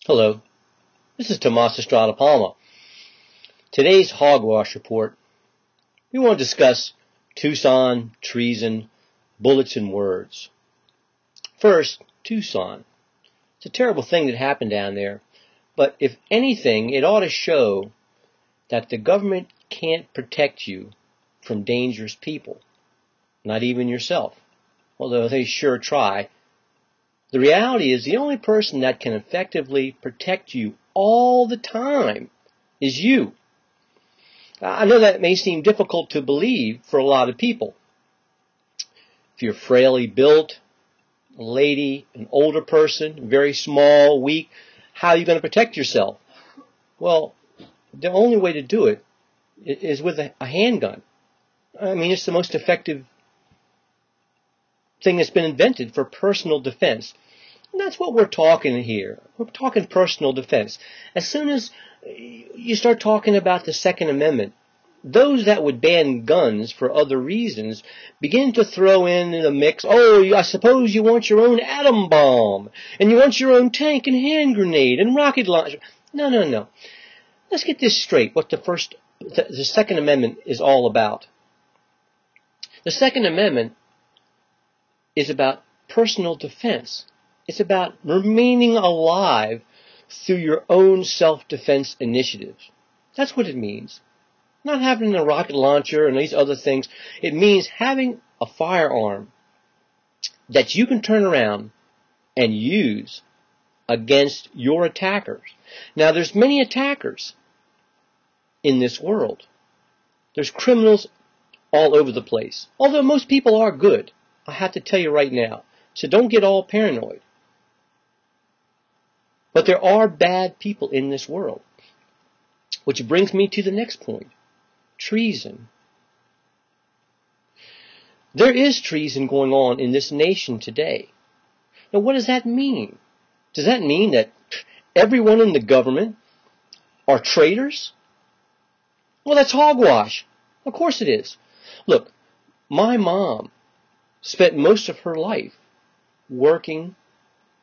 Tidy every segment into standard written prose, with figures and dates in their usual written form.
Hello, this is Tomas Estrada Palma. Today's Hogwash report, we want to discuss Tucson, treason, bullets and words. First, Tucson. It's a terrible thing that happened down there, but if anything, it ought to show that the government can't protect you from dangerous people, not even yourself, although they sure try. The reality is the only person that can effectively protect you all the time is you. I know that may seem difficult to believe for a lot of people. If you're frailly built, a lady, an older person, very small, weak, how are you going to protect yourself? Well, the only way to do it is with a handgun. I mean, it's the most effective thing that's been invented for personal defense. And that's what we're talking here. We're talking personal defense. As soon as you start talking about the Second Amendment, those that would ban guns for other reasons begin to throw in the mix, oh, I suppose you want your own atom bomb, and you want your own tank and hand grenade and rocket launcher. No. Let's get this straight, what the Second Amendment is all about. The Second Amendment is about personal defense. It's about remaining alive through your own self-defense initiatives. That's what it means. Not having a rocket launcher and these other things. It means having a firearm that you can turn around and use against your attackers. Now, there's many attackers in this world. There's criminals all over the place. Although most people are good, I have to tell you right now. So don't get all paranoid. But there are bad people in this world. Which brings me to the next point. Treason. There is treason going on in this nation today. Now, what does that mean? Does that mean that everyone in the government are traitors? Well, that's hogwash. Of course it is. Look, my mom spent most of her life working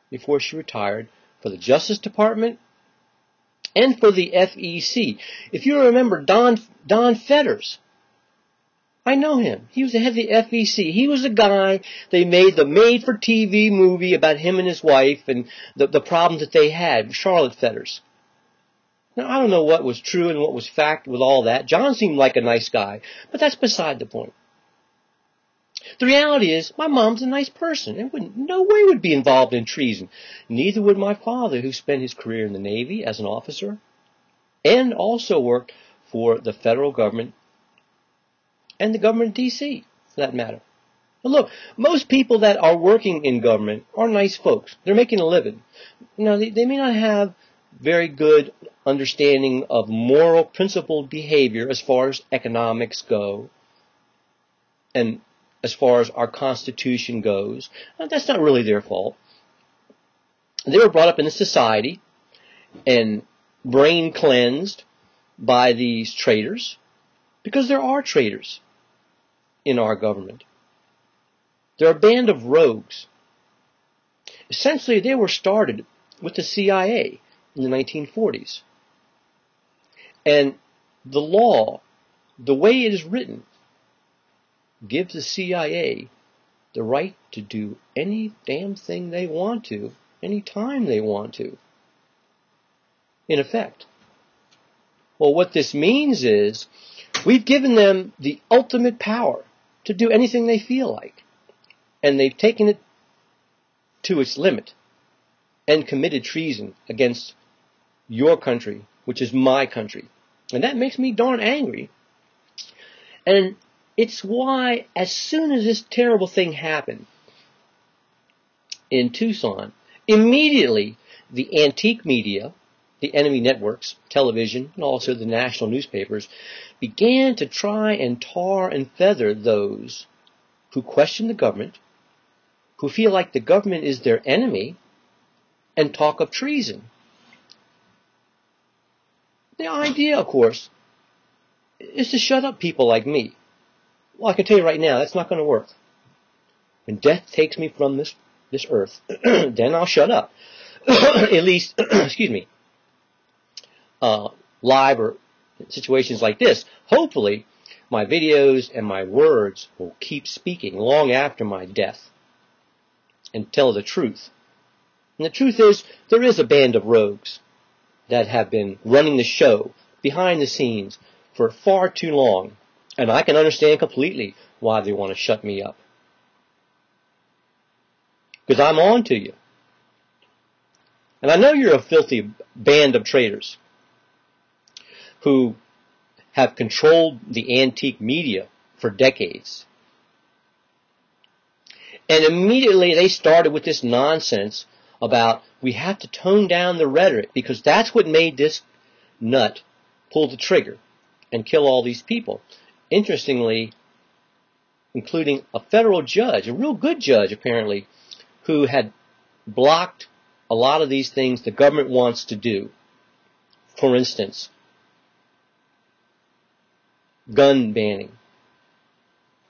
before she retired for the Justice Department and for the FEC. If you remember Don Fetters, I know him. He was the head of the FEC. He was the guy they made the made-for-TV movie about him and his wife and the problems that they had, Charlotte Fetters. Now, I don't know what was true and what was fact with all that. John seemed like a nice guy, but that's beside the point. The reality is, my mom's a nice person and no way would be involved in treason. Neither would my father, who spent his career in the Navy as an officer and also worked for the federal government and the government of D.C., for that matter. But look, most people that are working in government are nice folks. They're making a living. Now, they may not have very good understanding of moral, principled behavior as far as economics go and as far as our Constitution goes. That's not really their fault. They were brought up in a society and brain cleansed by these traitors, because there are traitors in our government. They're a band of rogues. Essentially, they were started with the CIA in the 1940s. And the law, the way it is written, gives the CIA the right to do any damn thing they want to, any time they want to, in effect. Well, what this means is we've given them the ultimate power to do anything they feel like. And they've taken it to its limit and committed treason against your country, which is my country. And that makes me darn angry. And it's why, as soon as this terrible thing happened in Tucson, immediately the antique media, the enemy networks, television, and also the national newspapers, began to try and tar and feather those who question the government, who feel like the government is their enemy, and talk of treason. The idea, of course, is to shut up people like me. Well, I can tell you right now, that's not going to work. When death takes me from this earth, then I'll shut up. at least, excuse me, live or situations like this, hopefully my videos and my words will keep speaking long after my death and tell the truth. And the truth is, there is a band of rogues that have been running the show behind the scenes for far too long, and I can understand completely why they want to shut me up. Because I'm on to you. And I know you're a filthy band of traitors who have controlled the antique media for decades. And immediately they started with this nonsense about we have to tone down the rhetoric because that's what made this nut pull the trigger and kill all these people. Interestingly, including a federal judge, a real good judge apparently, who had blocked a lot of these things the government wants to do. For instance, gun banning.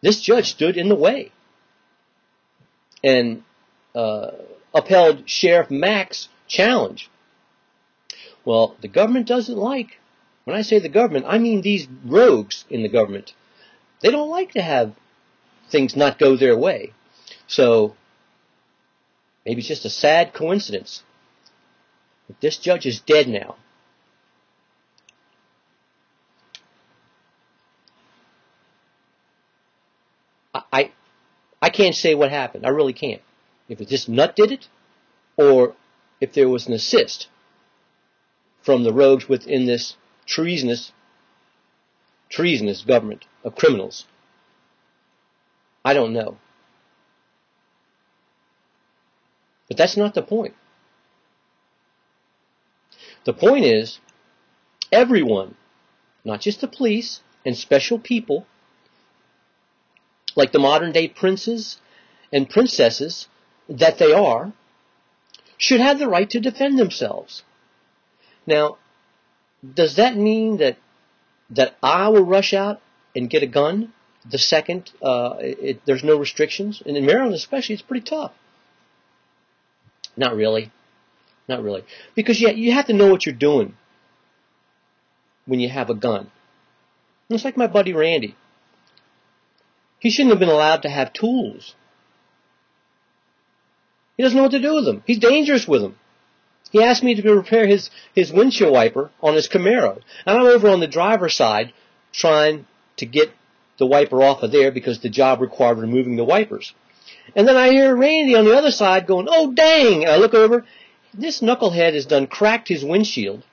This judge stood in the way and upheld Sheriff Mack's challenge. Well, the government doesn't like, when I say the government, I mean these rogues in the government. They don't like to have things not go their way. So, maybe it's just a sad coincidence. But this judge is dead now. I can't say what happened. I really can't. If this nut did it, or if there was an assist from the rogues within this treasonous government of criminals. I don't know. But that's not the point. The point is, everyone, not just the police and special people, like the modern day princes and princesses that they are, should have the right to defend themselves. Now, does that mean that I will rush out and get a gun the second there's no restrictions? And in Maryland especially, it's pretty tough. Not really. Not really. Because you have to know what you're doing when you have a gun. And it's like my buddy Randy. He shouldn't have been allowed to have tools. He doesn't know what to do with them. He's dangerous with them. He asked me to repair his windshield wiper on his Camaro. And I'm over on the driver's side trying to get the wiper off of there because the job required removing the wipers. And then I hear Randy on the other side going, "Oh, dang!" And I look over. This knucklehead has done cracked his windshield.